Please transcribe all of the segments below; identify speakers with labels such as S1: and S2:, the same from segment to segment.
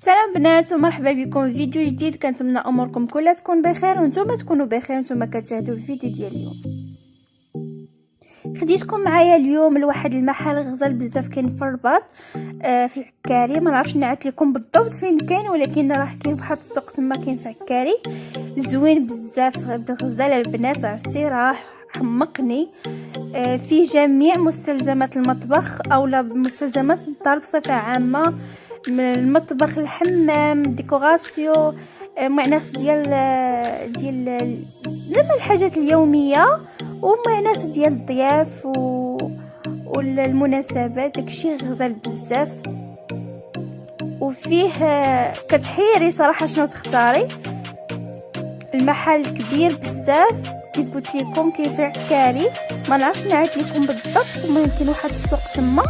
S1: سلام بنات ومرحبا بكم في فيديو جديد. كنتمنى اموركم كلها تكون بخير وانتم تكونوا بخير وانتم كتشاهدوا الفيديو ديال اليوم. خديتكم معايا اليوم لواحد المحل غزال بزاف كاين في الرباط في العكاري. ما نعرفش نعت لكم بالضبط فين كاين، ولكن راه كاين فواحد السوق تما كاين في عكاري زوين بزاف بغزال البنات. عرفتي راه حمقني. فيه جميع مستلزمات المطبخ اولا مستلزمات الدار بصفه عامه، من المطبخ، الحمام، ديكوراسيون، معناس ديال زعما الحاجات اليوميه، ومعناس ديال الضياف والمناسبات. داكشي غزال بزاف، وفيه كتحيري صراحه شنو تختاري. المحل كبير بزاف كيف قلت لكم، كاين في عكاري. ما نعرفش نعاد لكم بالضبط، ممكن واحد السوق تما.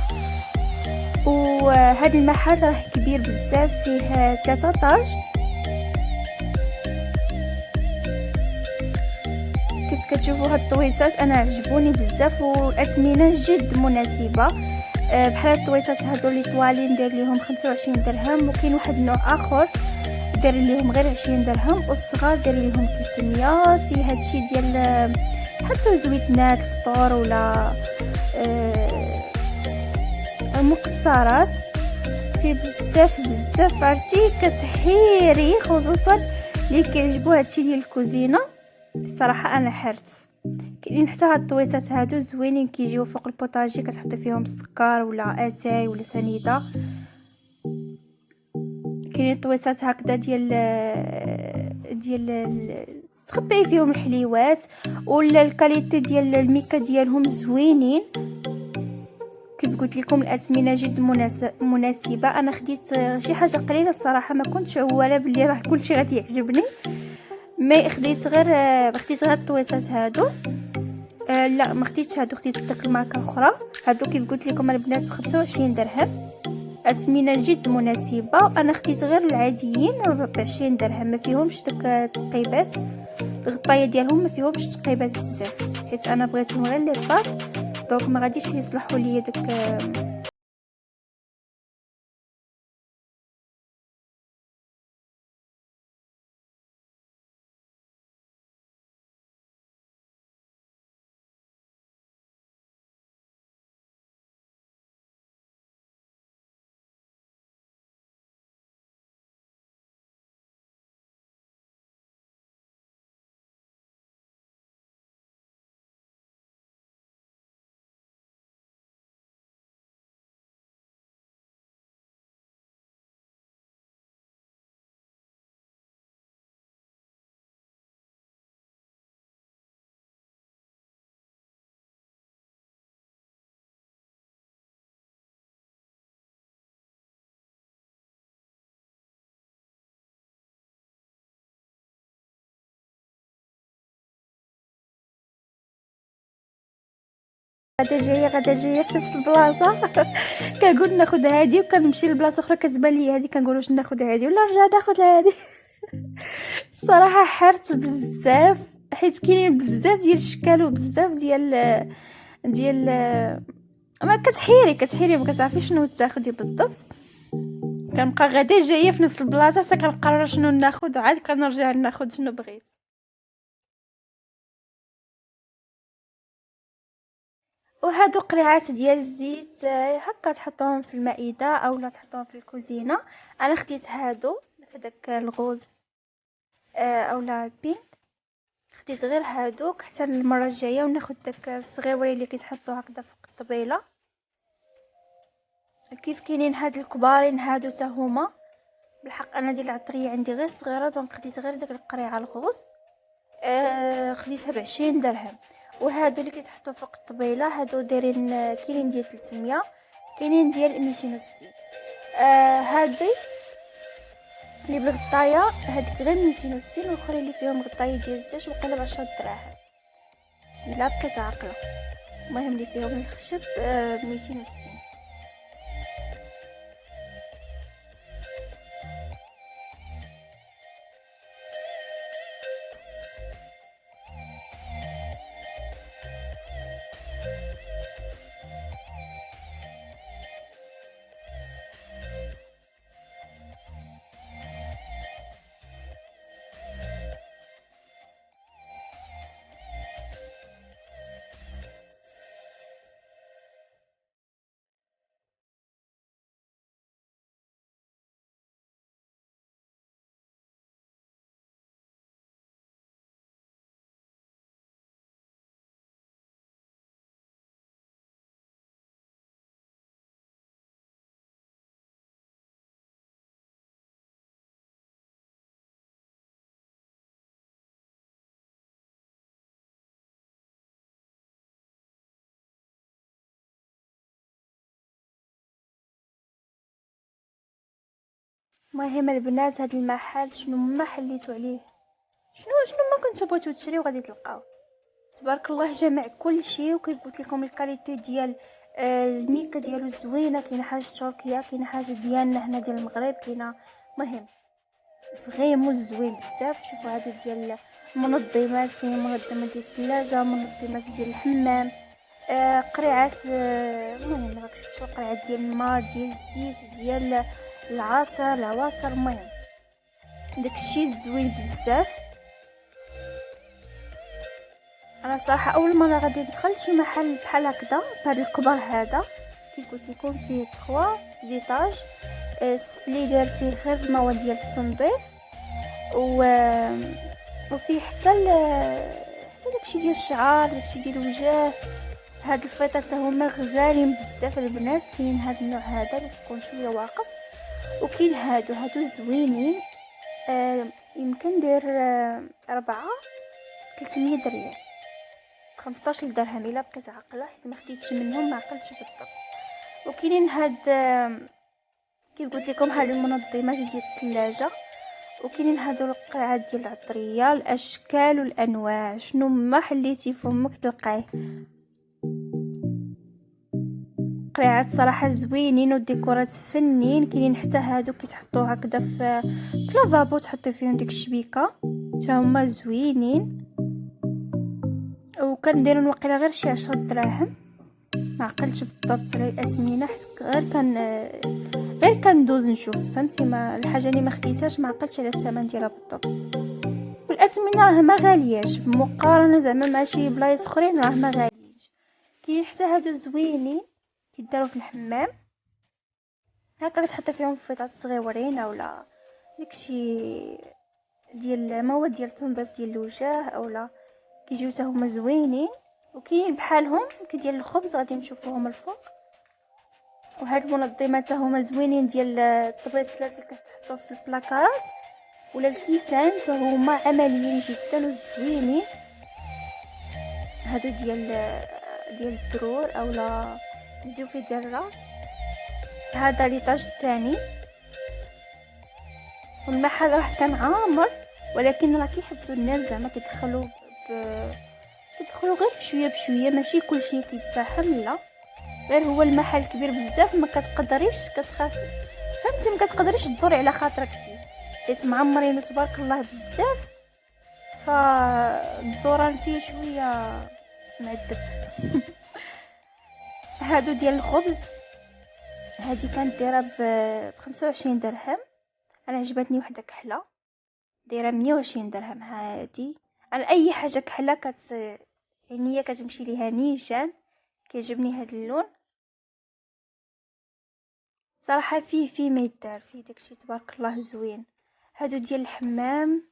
S1: وهذا المحل راه كبير بزاف، فيه 3 طاج. كيف كتشوفوا هاد الطويسات انا عجبوني بزاف، والاثمنه جد مناسبه. بحال الطويسات هادو لي طوالين داير ليهم 25 درهم، وكاين واحد النوع اخر داير ليهم غير 20 درهم، والصغار داير ليهم 300. في هادشي ديال حتى زويتنات الفطور ولا مكسرات، في بزاف عرفتي كتحيري، خصوصا اللي كيعجبو هادشي ديال الكوزينه. الصراحه انا حرت. كاينين حتى هاد الطويسات هادو زوينين، كيجيو فوق البوطاجي، كتحطي فيهم السكر ولا اتاي ولا سنيده. كاينين طويسات هكذا ديال تخبعي فيهم الحليوات، ولا الكاليتي ديال الميكا ديالهم زوينين. كيف قلت لكم الاثمنه جد مناسبه. انا خديت شي حاجه قليله الصراحه، ما كنتش عواله بلي راه كلشي غادي يعجبني، ما خديت غير الطويسات هادو. لا ما خديتش هادو، خديت داك الماركه الاخرى. هادو كيف قلت لكم البنات ب 25 درهم، اثمنه جد مناسبه. انا خديت غير العاديين ب 20 درهم، ما فيهمش داك التقيبات، الغطايه ديالهم ما فيهمش تقيبات بزاف، حيت انا بغيتهم غير لي طاط، دونك ما غاديش يصلحوا لي داك. غدا جايه في نفس البلاصه. كنقول ناخذ هادي وكنمشي لبلاصه اخرى كتبان لي هادي، كنقول واش ناخذ هادي ولا نرجع ناخذ هادي. الصراحه حرت بزاف، حيت كاينين بزاف ديال الشكال وبزاف ديال ما كتحيري ما كتعرفيش شنو تاخدي بالضبط. كنبقى غدا جايه في نفس البلاصه حتى كنقرر شنو ناخذ، وعاد كنرجع ناخذ شنو بغيت. وهادو قريعات ديال الزيت هكا تحطوهم في المائده اولا تحطوهم في الكوزينه. انا خديت هادو في داك الغوز اولا البينك، خديت غير هادوك حتى المره الجايه، وناخذ داك الصغيورين اللي كيتحطوا هكذا فوق الطبيله. كيف كاينين هاد الكبارين هادو حتى هما. بالحق انا ديال العطريه عندي غير صغيره، دونك خديت غير داك القريعه الغوز. خديتها ب20 درهم. وهادو اللي كيتحطوا فوق الطبيله هادو دايرين كاينين ديال 300، كاينين ديال 260. هادي اللي بالغطايه هذيك غير 260، والاخرين اللي فيهم غطايه ديال الزيت وقيله ب10 دراهم الا بقيت عاقله. المهم اللي فيهم الخشب 260. المهم البنات، هذا المحل شنو ما حليتو عليه، شنو ما كنتو بغيتو تشريو غادي تلقاو. تبارك الله جامع كل شيء. وكيف قلت لكم الكاليتي ديال الميكا ديالو زوينه. كاينه حاجه تركيا، كاينه حاجه ديالنا هنا ديال المغرب، كاينه مهم فريمون زوين بزاف. شوفوا هادو ديال المنظمات، كاين منظمه ديال الثلاجه، منظمات ديال الحمام، قريعات، المهم راك شفتوا قريعات ديال الماء، ديال الزيت، ديال العواصر. المهم داكشي زوين بزاف. انا صراحه اول مره غادي ندخل شي محل بحال هكذا بهذا الكبر هذا. كيف قلت لكم فيه 3 زيتاج، السفلي دار فيه غير المواد ديال التنظيف، وفيه حتى داكشي ديال الشعر، داكشي ديال الوجه. هاد الفيطه حتى هما غزالين بزاف البنات. كاين هاد النوع هذا اللي كيكون شويه واقف، وكاين هادو زوينين. يمكن داير 4 300 ريال، 15 درهم الا بقيت عاقله، حيت ما خديتش منهم، ما عقلتش بالضبط. وكاينين هاد كيف قلت لكم هاد المنظمات ديال الثلاجه، وكاينين هادو القرعات ديال العطريه، الاشكال والانواع. شنو ما حليتي فمك تلقايه. قرعات صراحه زوينين والديكورات فنين. كاينين حتى هادو كيتحطوا هكذا في لافابو، تحطي فيهم ديك الشبيكه، حتى هما زوينين. وكنديروا واقيلا غير شي 10 دراهم، ما عقلتش بالضبط على الاثمنه، حيت غير كندوز نشوف، فهمتي؟ ما الحاجه اللي ما خديتهاش ما عقلتش على الثمن ديالها بالضبط. والاثمنه راه ما غالياش بمقارنه زعما مع شي بلايص اخرين، راه ما غاليش. كاين حتى هادو زوينين كيداروا في الحمام، هكا كتحط فيهم فيطات صغيورين اولا داكشي ديال مواد ديال التنظيف ديال الوجه، اولا كيجيو حتى هما زوينين. وكاين بحالهم ديال الخبز غادي نشوفوهم الفوق. وهاد المنظمات حتى هما زوينين ديال الطبيسلات اللي كتحطوا في البلاكارات ولا الكيسان، حتى هما عمليين جدا وزوينين. هادو ديال الدرور اولا الزوفي ديال الراس. هذا ليطاج الثاني، والمحل راه كان عامر، ولكن راه كيحبوا الناس زعما كيدخلوا غير بشويه ماشي كلشي كيتزاحم، لا غير هو المحل كبير بزاف، ما كتقدريش كتخاف، فهمتي؟ ما كتقدريش تدوري على خاطرك فيه حيت معمرين تبارك الله بزاف، فالدوران فيه شويه معذب. هادو ديال الخبز، هادي كانت دايره ب 25 درهم. انا عجبتني وحده كحله دايره 120 درهم. هادي انا اي حاجه كحله يعني هي كتمشي ليها نيشان. كيعجبني هاد اللون صراحه. فيه ما يدار فيه داكشي تبارك الله زوين. هادو ديال الحمام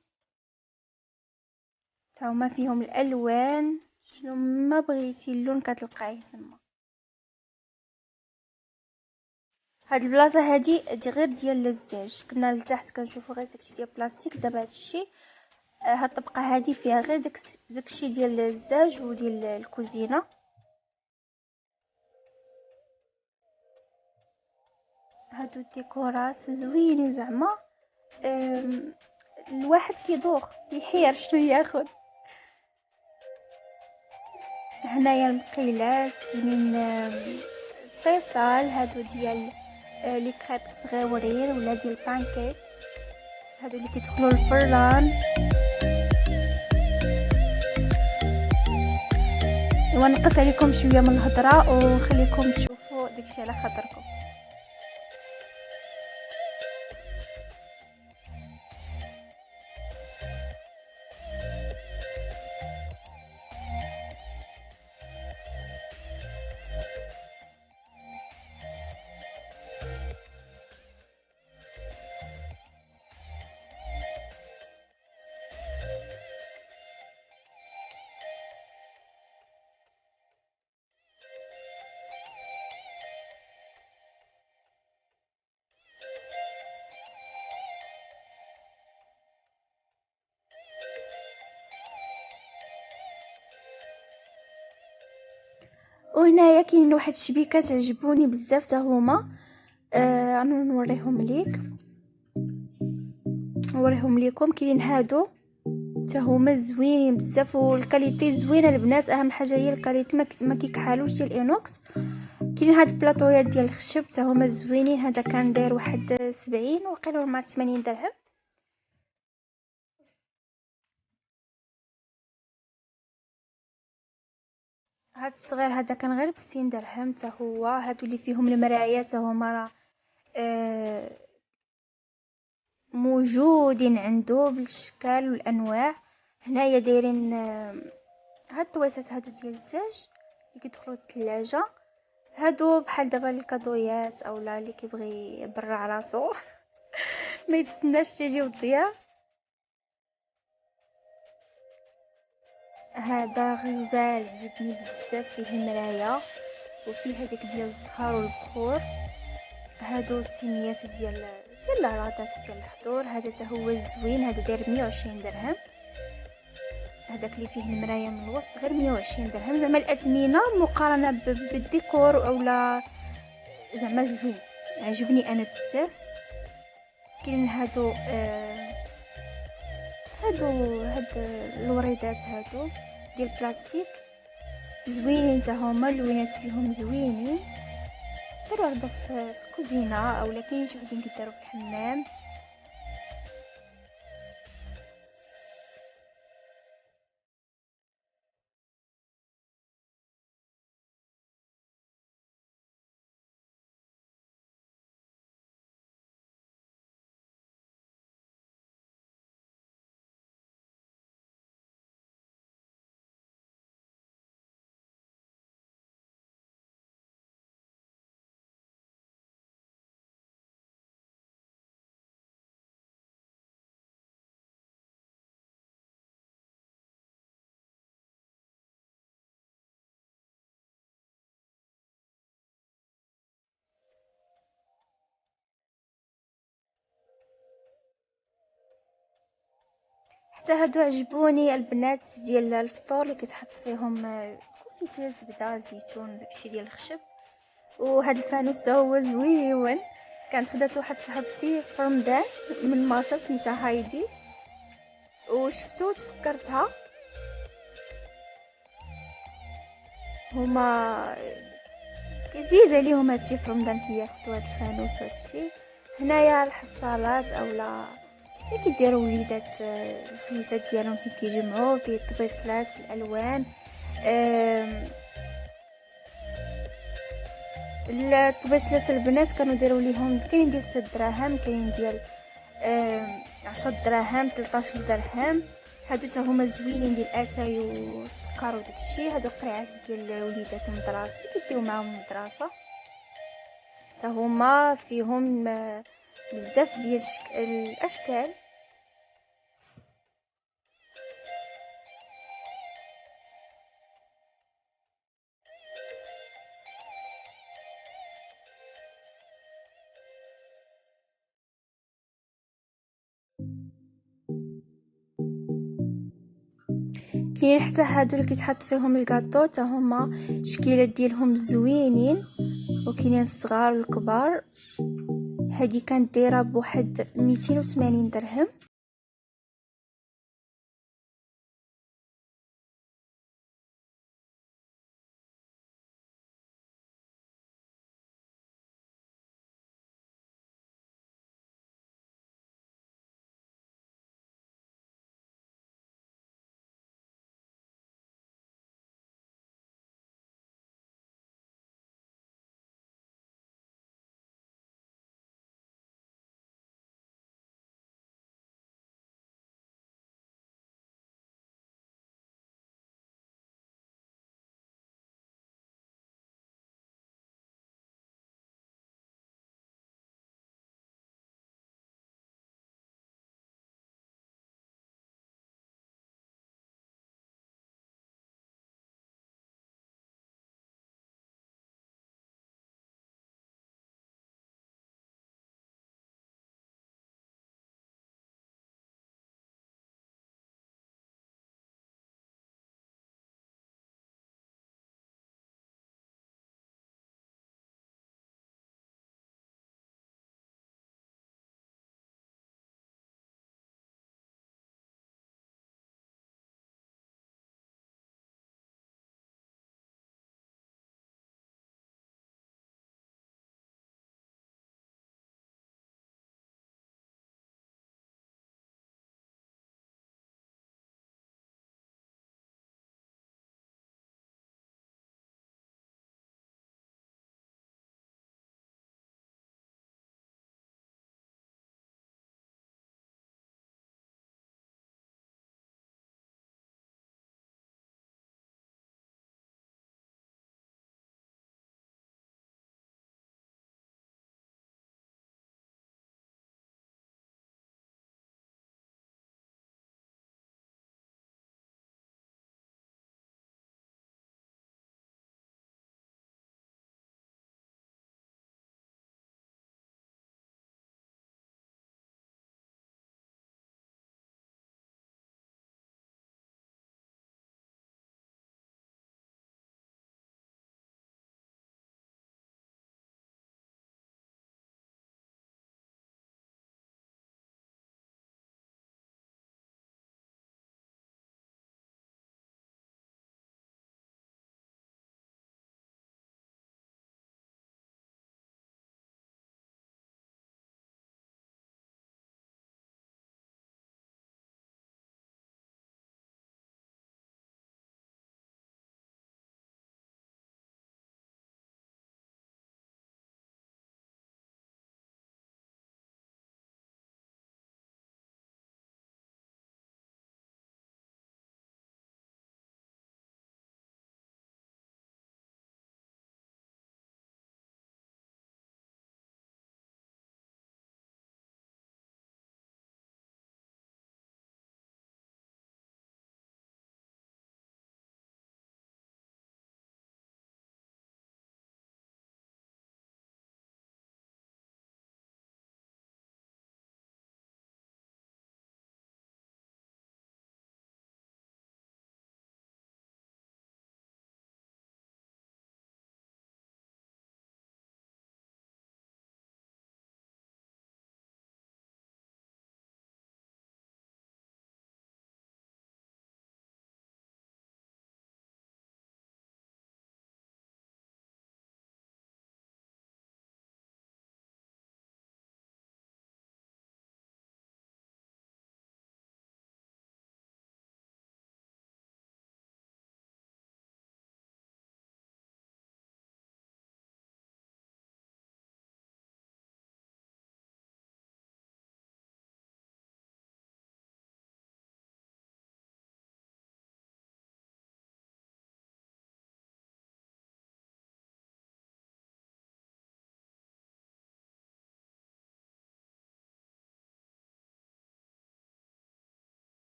S1: تا هما فيهم الالوان، شنو ما بغيتي اللون كتلقايه تما. هاد البلاصه هادي غير ديال الزاج، كنا لتحت كنشوفوا غير داكشي ديال بلاستيك. دابا هادشي هاد الطبقه هادي فيها غير داكشي ديال الزاج وديال الكوزينه. هادو الديكورات زوينين زعما. الواحد كيدوخ يحير شنو ياخذ. هنايا المقيلات كاينين، فيصال هادو ديال لي كريب صغيورين ولا ديال البانكيك، هادو اللي كيدخلوا الفران. ونقص عليكم شويه من الهضره ونخليكم تشوفوا داكشي على خاطركم. وهنايا كاين واحد الشبيكات عجبوني بزاف تا هما. انا نوريهم ليك. نوريهم لكم. كاينين هادو حتى هما زوينين بزاف والكاليتي زوينه البنات. اهم حاجه هي الكاليتي، ما كيكحالوش ديال الانوكس. كاين هاد البلاطويات ديال الخشب حتى هما زوينين. هذا كان داير واحد 70 وقيله مع 80 درهم. هاد الصغير هذا كان غير ب60 درهم حتى هو. هادو اللي فيهم المرايا حتى هما راه موجودين عنده بالاشكال والانواع. هنايا دايرين هاد الطويسات هادو ديال الزاج اللي كيدخلوا الثلاجه. هادو بحال دابا الكادويات اولا اللي كيبغي يبرع راسو ما يتسناش تيجيو الضياف. هذا غزال عجبني بزاف، فيه المرايه وفيه هذيك ديال الزهر والبخور. هادو السيميات ديال العراضات ديال الحضور. هذا حتى هو زوين، هذا داير 120 درهم. هذاك اللي فيه المرايه من الوسط غير 120 درهم. زعما الاثمنه مقارنه بالديكور اولا زعما زوين، عجبني انا بزاف. كاين هادو هاد الوريدات هادو ديال البلاستيك زوينين حتى هما، اللوينات فيهم زوينين. ديروا هكذا في الكوزينه اولا كاين شي وحدين كيديروا في الحمام. حتى هادو عجبوني البنات ديال الفطور اللي كتحط فيهم كوفيته زبده زيتون داكشي ديال الخشب. وهاد الفانوس تا هو زويون. كانت خدات واحد صاحبتي في رمضان من مصر سميتها هايدي، وشفتو تفكرتها. هما كيزيد عليهم هادشي في رمضان كياخدوا هاد الفانوس وهادشي. هنايا الحصالات اولا اللي كيديروا وليدات الفليسات ديالهم فين كيجمعوا فيه الطبيصلات في الالوان. الطبيصلات البنات كانوا داروا ليهم كاين ديال 6 دراهم، كاين ديال 10 دراهم، 13 درهم. هادو حتى هما زوينين ديال اتاي والسكر وداكشي. هادو قريعات ديال وليدات المدرسه اللي كيديو معاهم المدرسه. حتى هما فيهم بزاف ديال الاشكال. كاين حتى هادو اللي كيتحط فيهم الكاطو، حتى هما شكيلات ديالهم زوينين وكاينين الصغار والكبار. هادي كانت دايره بواحد 280 درهم.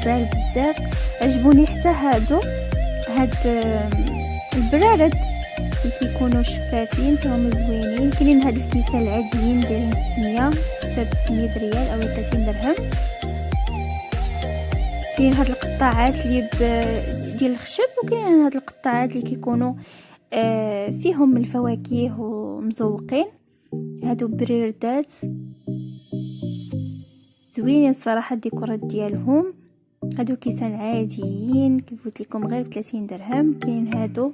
S1: غزال بزاف. عجبوني حتى هاد البرارد اللي كيكونوا شفافين حتى هما زوينين. كاينين هاد الكيسان العاديين دايرين 600 ريال او 30 درهم. كاين هاد القطاعات اللي ديال الخشب، وكاين هاد القطاعات اللي كيكونوا فيهم الفواكه ومزوقين. هادو بريردات زوينين الصراحه، الديكورات ديالهم. هادو كيسان عاديين كيف قلت لكم غير ب30 درهم. كاين هادو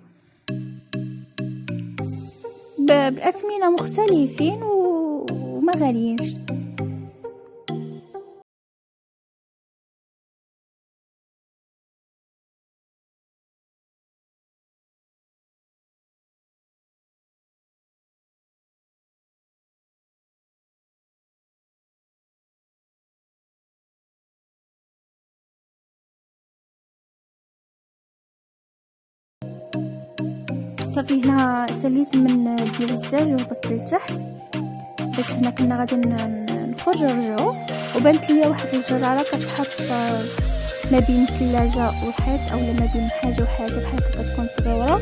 S1: باثمنه مختلفين وما غاليينش. صافي هنا سليت من ديال الزاج وهبطت لتحت باش هنا كنا غادي نخرج نرجعوا. وبانت ليا واحد الجراره كتحط ما بين الثلاجه والحيط، او ما بين حاجه وحاجه بحال هكا كتكون صغيره.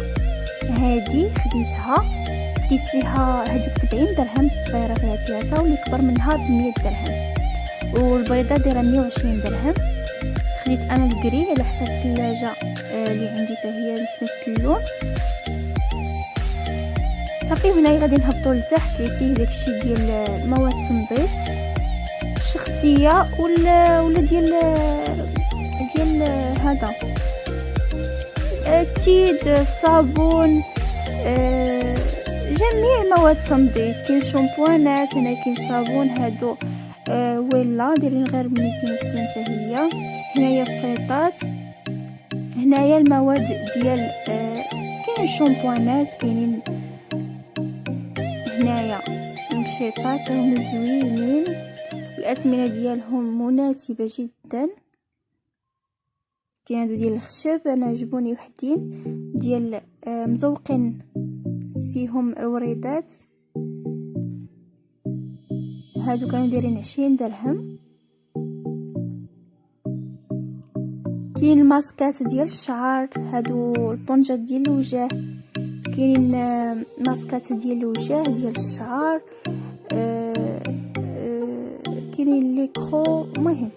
S1: هادي خديت فيها هذيك 70 درهم، الصغيره فيها 3 واللي كبر منها ب100 درهم، والبيضه دايره 120 درهم. خديت انا الكري على حسب الثلاجه اللي عندي حتى هي نفس اللون. صافي هنا غادي نهبطوا لتحت اللي فيه داكشي ديال مواد التنظيف الشخصيه ولا ديال هذا التيد، الصابون، جميع مواد التنظيف. كاين شامبوانات هنا، كاين صابون. هادو ويلا دايرين غير 260 حتى هي. هنايا الفيطات، هنايا المواد ديال كاين شامبوانات، كاينين هنايا المشيطات هما زوينين، الاثمنه ديالهم مناسبه جدا. كاين هادو ديال الخشب، انا عجبوني وحدين ديال مزوقين فيهم وريدات. هادو كانوا دايرين 20 درهم. كاين الماسكات ديال الشعر، هادو البونجات ديال الوجه. كاين ماسكات ديال الوجه ديال الشعر، كاينين لي كرو، المهم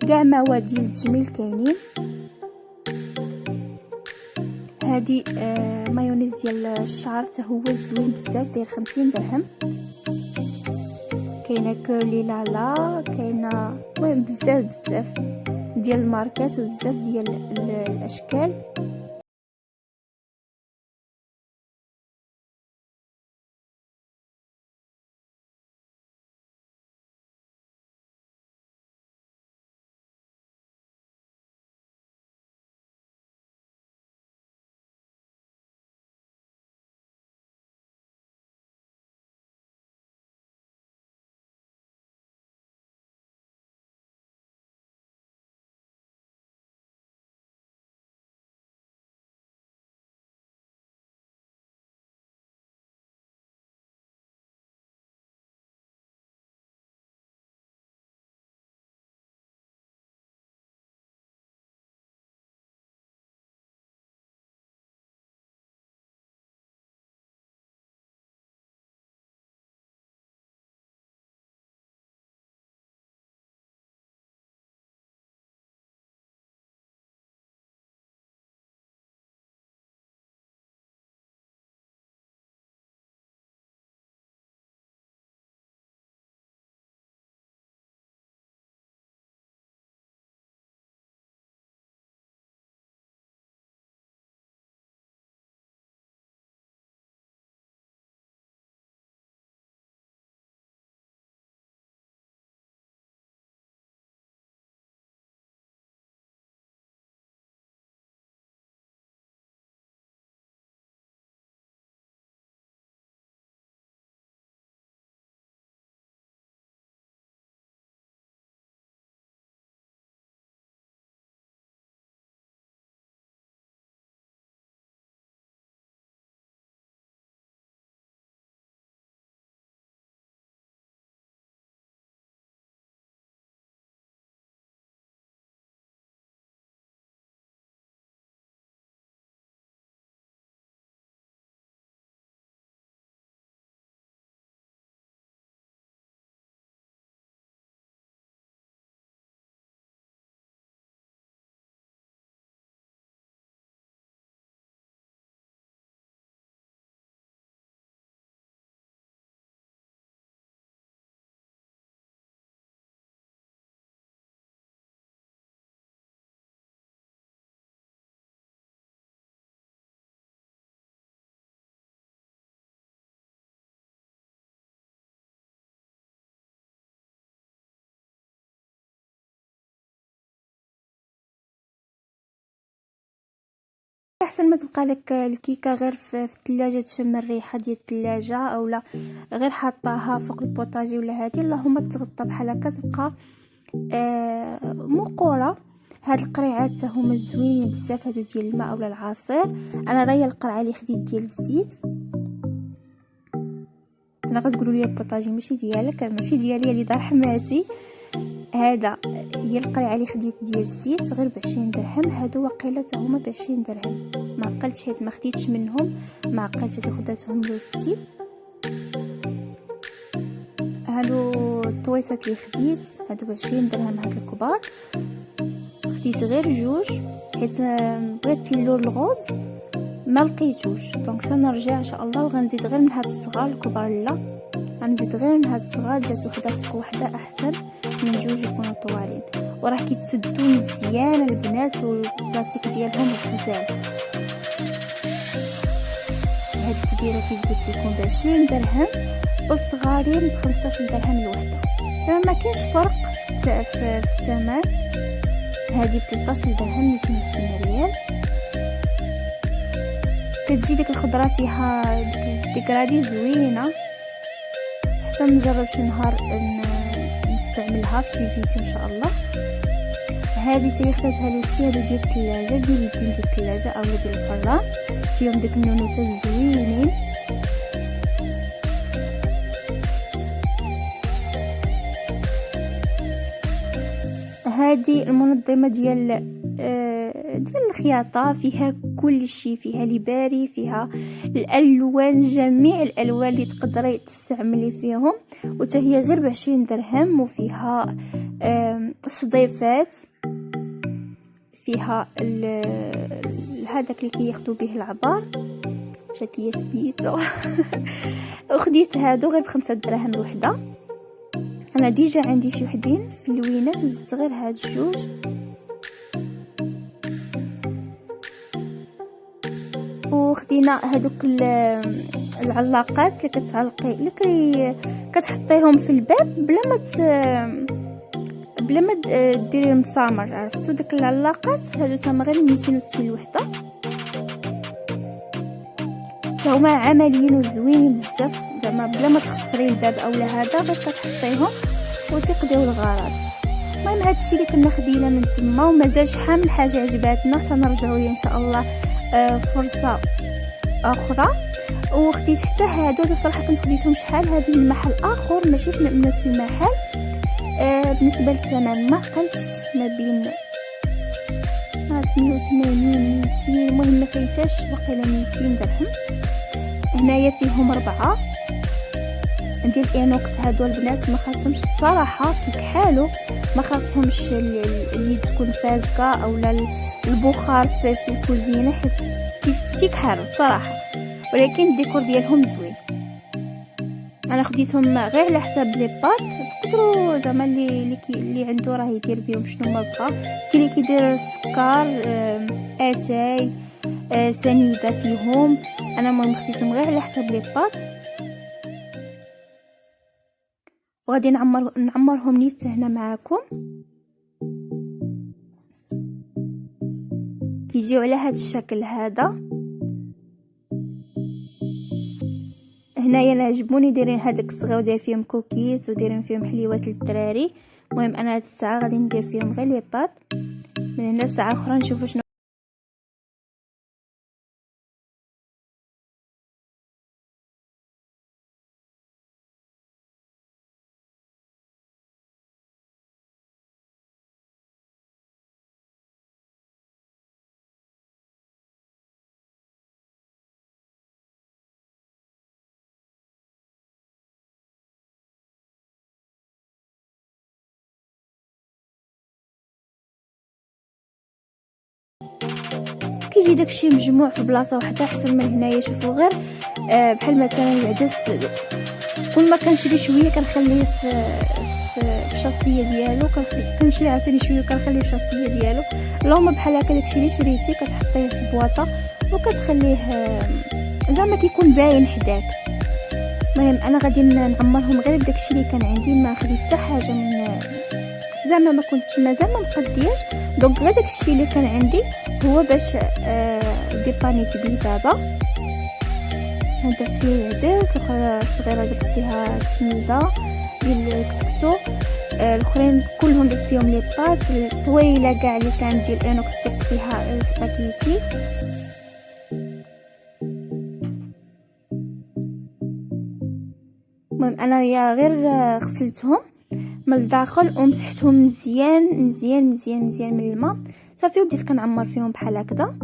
S1: كاع مواد ديال التجميل كاينين. هادي مايونيز ديال الشعر حتى هو زوين بزاف، داير 50 درهم. كاينه كيرلي لالا، كاينه المهم بزاف ديال الماركات وبزاف ديال الاشكال. احسن ما تبقى لك الكيكه غير في الثلاجه تشم الريحه ديال الثلاجه، اولا غير حاطاها فوق البوطاجي ولا هذه، اللهم تغطى بحال هكا تبقى مقوره. هاد القريعات هما زوينين بزاف، هادو ديال الماء اولا العصير. انا راهي القرعه اللي خديت ديال الزيت. انا غتقولوا لي البوطاجي ماشي ديالك، ماشي ديالي، هذه دار حماتي. هذا هي القرعه اللي خديت ديال الزيت غير ب20 درهم. هادو واقيلا هما ب20 درهم، ما عقلتش حيت ما خديتش منهم، ما عقلت هادو خداتهم لوستي. هادو الطويسات اللي خديت هادو ب20 درهم، هاد الكبار خديت غير جوج حيت بغيت اللون الغوز ما لقيتوش، دونك سنرجع ان شاء الله وغنزيد غير من هاد الصغار. الكبار لا، غنزيد غير من هاد الصغار، جات وحده فوق وحده احسن من جوج يكونوا طوالين. وراه كيتسدوا مزيان البنات والبلاستيك ديالهم غزال. هاد الكبيره كيف قلت لكم ب20 درهم والصغارين ب15 درهم الوحده. ما كاينش فرق في الثمن. هذه ب13 درهم 250 ريال. كتجي ديك الخضره فيها ديك الديكرادي زوينه، حتى نجرب شي نهار نستعملها في شي فيديو ان شاء الله. هذه تاهي خداتها لوستي، هادو ديال الثلاجه، ديال اليدين ديال الثلاجه اولا ديال الفران، فيهم ديك النونوسات زوينين. هذه المنظمه ديال الخياطه، فيها كل شيء، فيها لباري، فيها الالوان، جميع الالوان اللي تقدري تستعملي فيهم، وتا هي غير ب20 درهم. وفيها صديفات، فيها هذاك اللي كياخذوا به العبار، جات لي سميتو وخديت هادو غير ب5 دراهم الوحده. انا ديجا عندي شي وحدين في اللوينات وزدت غير هاد الجوج. وخدينا هادوك العلاقات اللي كتعلقي اللي كتحطيهم في الباب بلا ما ديري المسامر، عرفتوا داك العلاقات هادو تما غير 260 الوحده. تا هما عمليين وزوينين بزاف، زعما بلا ما تخسري الباب اولا هذا، غير كتحطيهم وتقضيو الغرض. المهم هادشي اللي كنا خدينا من تما، ومازال شحال من حاجه عجباتنا تنرجعوا ليه ان شاء الله فرصه اخرى. وخديت حتى هادو صراحه كنت خديتهم شحال هادو من محل اخر ماشي من نفس المحل. بالنسبه للثمن ما عقلتش، ما بين 180 200، المهم ما فايتاش واقيلا 200 درهم. هنايا فيهم 4 ديال الاينوكس. هادو البنات ما خاصهمش الصراحه كيكحالوا، ما خاصهمش اليد تكون فازكه اولا البخار في الكوزينه حيت كيكحالوا الصراحه، ولكن الديكور ديالهم زوين. انا خديتهم غير على حساب لي بات، تقدروا زعما اللي عنده راه يدير بهم شنو ما بغا. كاين اللي كيدير السكر، اتاي، سنيده فيهم. انا المهم خديتهم غير على حساب لي بات، وغادي نعمرهم نيت هنا معاكم. كيجيو على هذا الشكل هذا. هنايا انا عجبوني دايرين هذاك الصغير وداير فيهم كوكيز ودايرين فيهم حليوات للدراري. المهم انا هاد الساعه غادي ندير فيهم غير لي بات، من هنا ساعه اخرى نشوفوا شنو. كيجي داكشي مجموع في بلاصه واحده احسن من هنايا. شوفوا غير بحال مثلا العدس، كل ما كنشري شويه كنخليه في الشاصيه ديالو، كنشري عاوتاني شويه كنخليه في الشاصيه ديالو. اللهم بحال هكا داكشي اللي شريتي كتحطيه في بواطه وكتخليه زعما كيكون باين حداك. المهم انا غادي نعمرهم غير بداكشي اللي كان عندي، ما خديت حتى حاجه من زعما ما كنتش مازال ما مقدياش. دونك غير داكشي اللي كان عندي هو باش ديبانيت بيه دابا. درت فيه العدس، الاخرى الصغيره درت فيها السميده ديال الكسكسو، الاخرين كلهم درت فيهم لي بات. الطويله كاع اللي كانت ديال انوكس درت فيها سباكيتي. المهم انايا غير غسلتهم من الداخل ومسحتهم مزيان مزيان مزيان مزيان من الماء صافي، وبديت كنعمر فيهم بحال هكذا.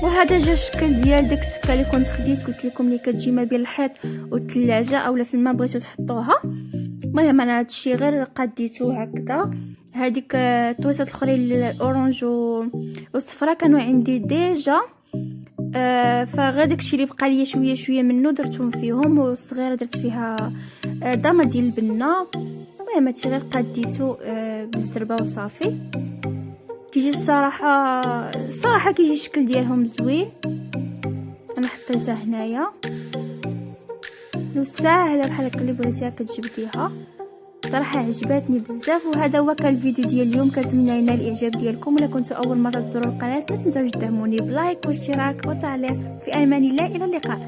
S1: وهذا جا الشكل ديال داك السكه اللي كنت خديت قلت لكم اللي كتجي ما بين الحيط والثلاجه اولا في الماء بغيتو تحطوها. المهم انا هادشي غير قديتو هكذا. هذيك الطويصات الاخرين الاورانج والصفراء كانوا عندي ديجا، فغير داكشي اللي بقى ليا شويه شويه منه درتهم فيهم، والصغيره درت فيها دامه ديال البنه. المهم هادشي غير قديتو بالزربه وصافي. كيجي الصراحه كيجي الشكل ديالهم زوين. انا حطيتها هنايا وساهله بحال هكا، اللي بغيتيها كتجبديها. صراحه عجباتني بزاف. وهذا هو كان الفيديو ديال اليوم، كنتمنى ينال الاعجاب ديالكم. ولا كنتوا اول مره تزوروا القناه ما تنساوش تدعموني بلايك واشتراك وتعليق. في امان الله، الى اللقاء.